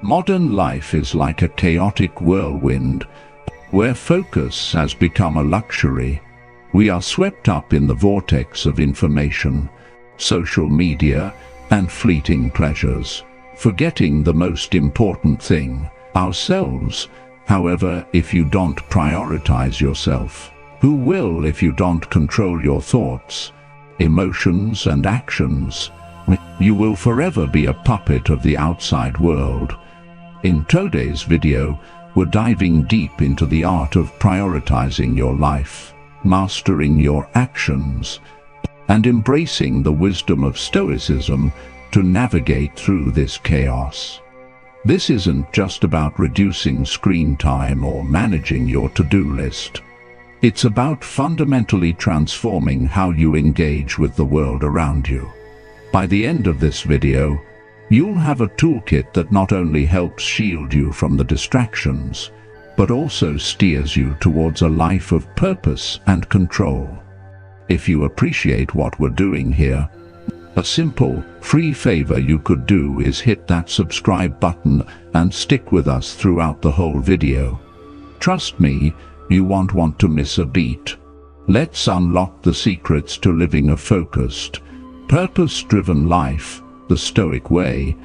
Modern life is like a chaotic whirlwind, where focus has become a luxury. We are swept up in the vortex of information, social media, and fleeting pleasures, forgetting the most important thing, ourselves. However, if you don't prioritize yourself, who will if you don't control your thoughts, emotions, and actions? You will forever be a puppet of the outside world. In today's video, we're diving deep into the art of prioritizing your life, mastering your actions, and embracing the wisdom of Stoicism to navigate through this chaos. This isn't just about reducing screen time or managing your to-do list. It's about fundamentally transforming how you engage with the world around you. By the end of this video, you'll have a toolkit that not only helps shield you from the distractions, but also steers you towards a life of purpose and control. If you appreciate what we're doing here, a simple, free favor you could do is hit that subscribe button and stick with us throughout the whole video. Trust me, you won't want to miss a beat. Let's unlock the secrets to living a focused, purpose-driven life, the Stoic way.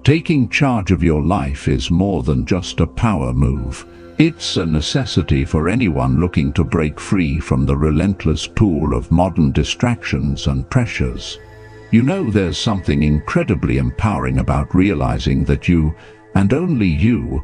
Taking charge of your life is more than just a power move. It's a necessity for anyone looking to break free from the relentless pool of modern distractions and pressures. You know, there's something incredibly empowering about realizing that you, and only you,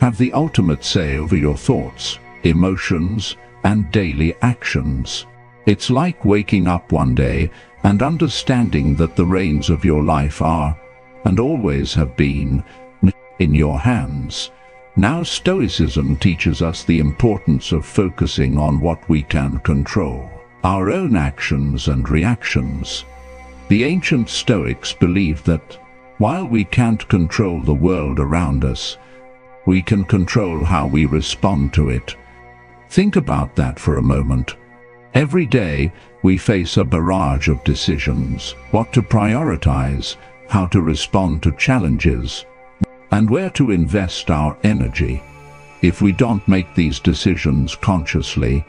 have the ultimate say over your thoughts, emotions, and daily actions. It's like waking up one day and understanding that the reins of your life are, and always have been, in your hands. Now, Stoicism teaches us the importance of focusing on what we can control, our own actions and reactions. The ancient Stoics believed that, while we can't control the world around us, we can control how we respond to it. Think about that for a moment. Every day, we face a barrage of decisions: what to prioritize, how to respond to challenges, and where to invest our energy. If we don't make these decisions consciously,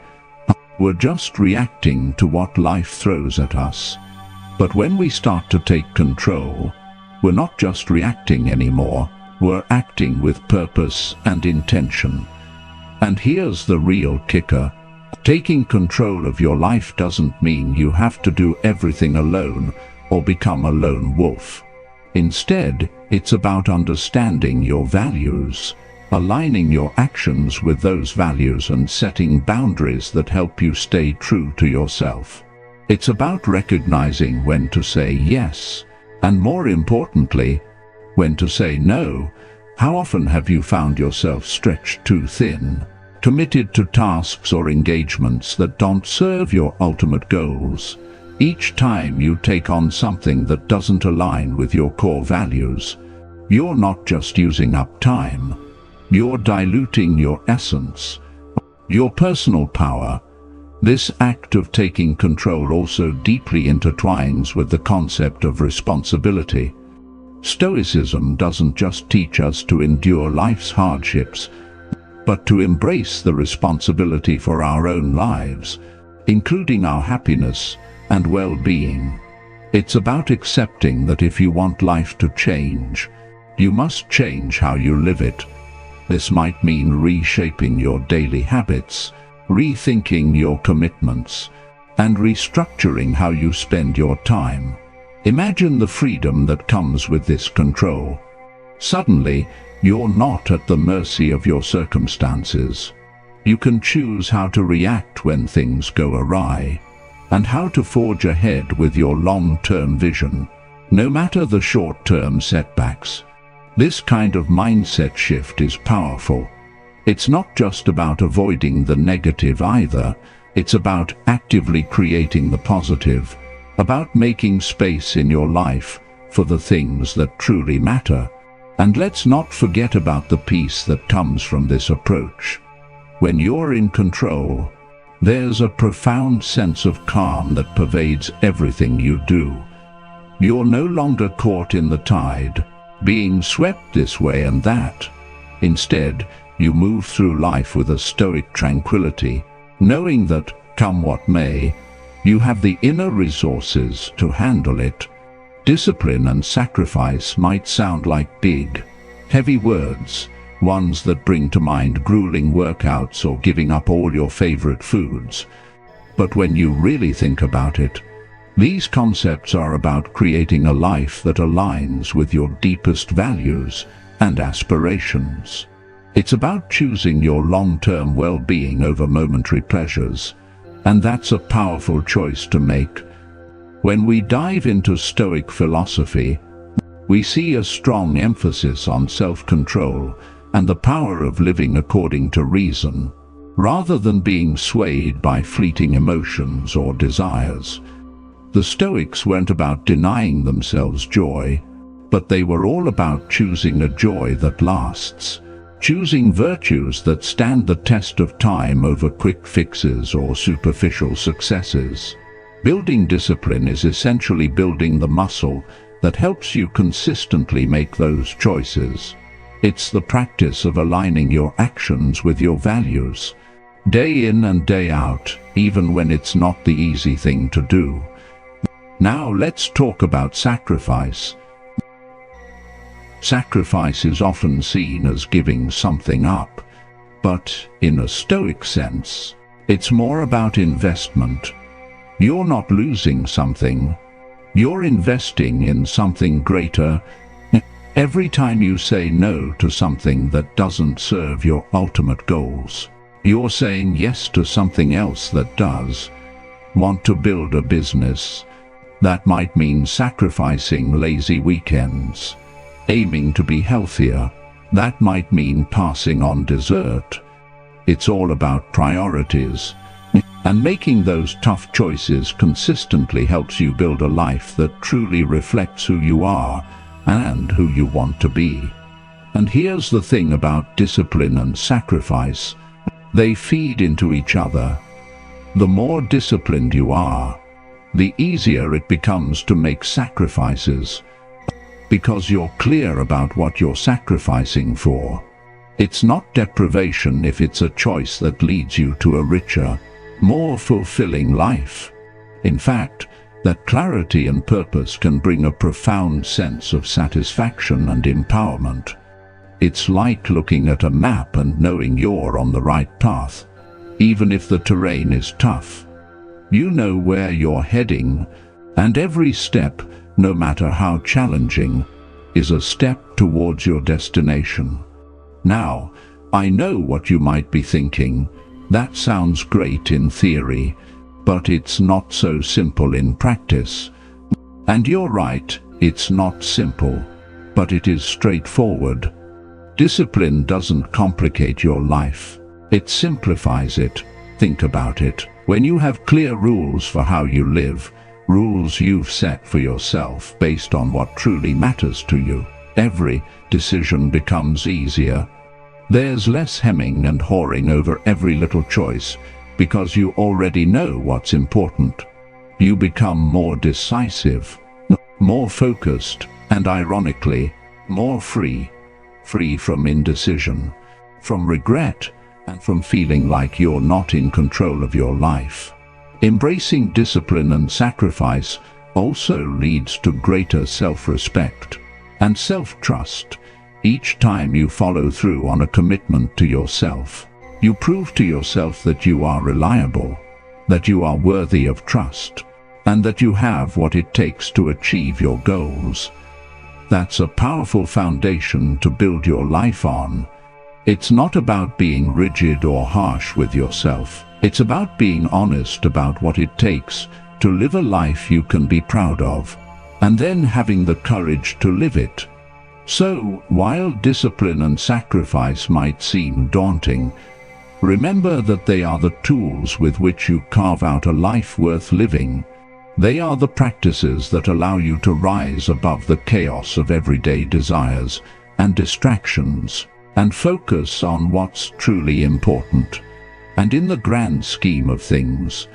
we're just reacting to what life throws at us. But when we start to take control, we're not just reacting anymore, we're acting with purpose and intention. And here's the real kicker. Taking control of your life doesn't mean you have to do everything alone or become a lone wolf. Instead, it's about understanding your values, aligning your actions with those values, and setting boundaries that help you stay true to yourself. It's about recognizing when to say yes, and more importantly, when to say no. How often have you found yourself stretched too thin, committed to tasks or engagements that don't serve your ultimate goals? Each time you take on something that doesn't align with your core values, you're not just using up time, you're diluting your essence, your personal power. This act of taking control also deeply intertwines with the concept of responsibility. Stoicism doesn't just teach us to endure life's hardships, but to embrace the responsibility for our own lives, including our happiness and well-being. It's about accepting that if you want life to change, you must change how you live it. This might mean reshaping your daily habits, rethinking your commitments, and restructuring how you spend your time. Imagine the freedom that comes with this control. Suddenly, you're not at the mercy of your circumstances. You can choose how to react when things go awry, and how to forge ahead with your long-term vision, no matter the short-term setbacks. This kind of mindset shift is powerful. It's not just about avoiding the negative either. It's about actively creating the positive, about making space in your life for the things that truly matter. And let's not forget about the peace that comes from this approach. When you're in control, there's a profound sense of calm that pervades everything you do. You're no longer caught in the tide, being swept this way and that. Instead, you move through life with a stoic tranquility, knowing that, come what may, you have the inner resources to handle it. Discipline and sacrifice might sound like big, heavy words, ones that bring to mind grueling workouts or giving up all your favorite foods. But when you really think about it, these concepts are about creating a life that aligns with your deepest values and aspirations. It's about choosing your long-term well-being over momentary pleasures, and that's a powerful choice to make. When we dive into Stoic philosophy, we see a strong emphasis on self-control and the power of living according to reason, rather than being swayed by fleeting emotions or desires. The Stoics weren't about denying themselves joy, but they were all about choosing a joy that lasts, choosing virtues that stand the test of time over quick fixes or superficial successes. Building discipline is essentially building the muscle that helps you consistently make those choices. It's the practice of aligning your actions with your values, day in and day out, even when it's not the easy thing to do. Now let's talk about sacrifice. Sacrifice is often seen as giving something up, but in a Stoic sense, it's more about investment. You're not losing something, you're investing in something greater. Every time you say no to something that doesn't serve your ultimate goals, you're saying yes to something else that does. Want to build a business? That might mean sacrificing lazy weekends. Aiming to be healthier? That might mean passing on dessert. It's all about priorities. And making those tough choices consistently helps you build a life that truly reflects who you are and who you want to be. And here's the thing about discipline and sacrifice. They feed into each other. The more disciplined you are, the easier it becomes to make sacrifices, because you're clear about what you're sacrificing for. It's not deprivation if it's a choice that leads you to a richer, more fulfilling life. In fact, that clarity and purpose can bring a profound sense of satisfaction and empowerment. It's like looking at a map and knowing you're on the right path, even if the terrain is tough. You know where you're heading, and every step, no matter how challenging, is a step towards your destination. Now, I know what you might be thinking. That sounds great in theory, but it's not so simple in practice. And you're right, it's not simple, but it is straightforward. Discipline doesn't complicate your life, it simplifies it. Think about it. When you have clear rules for how you live, rules you've set for yourself based on what truly matters to you, every decision becomes easier. There's less hemming and hawing over every little choice, because you already know what's important. You become more decisive, more focused, and ironically, more free. Free from indecision, from regret, and from feeling like you're not in control of your life. Embracing discipline and sacrifice also leads to greater self-respect and self-trust. Each time you follow through on a commitment to yourself, you prove to yourself that you are reliable, that you are worthy of trust, and that you have what it takes to achieve your goals. That's a powerful foundation to build your life on. It's not about being rigid or harsh with yourself. It's about being honest about what it takes to live a life you can be proud of, and then having the courage to live it. So, while discipline and sacrifice might seem daunting, remember that they are the tools with which you carve out a life worth living. They are the practices that allow you to rise above the chaos of everyday desires and distractions, and focus on what's truly important. And in the grand scheme of things,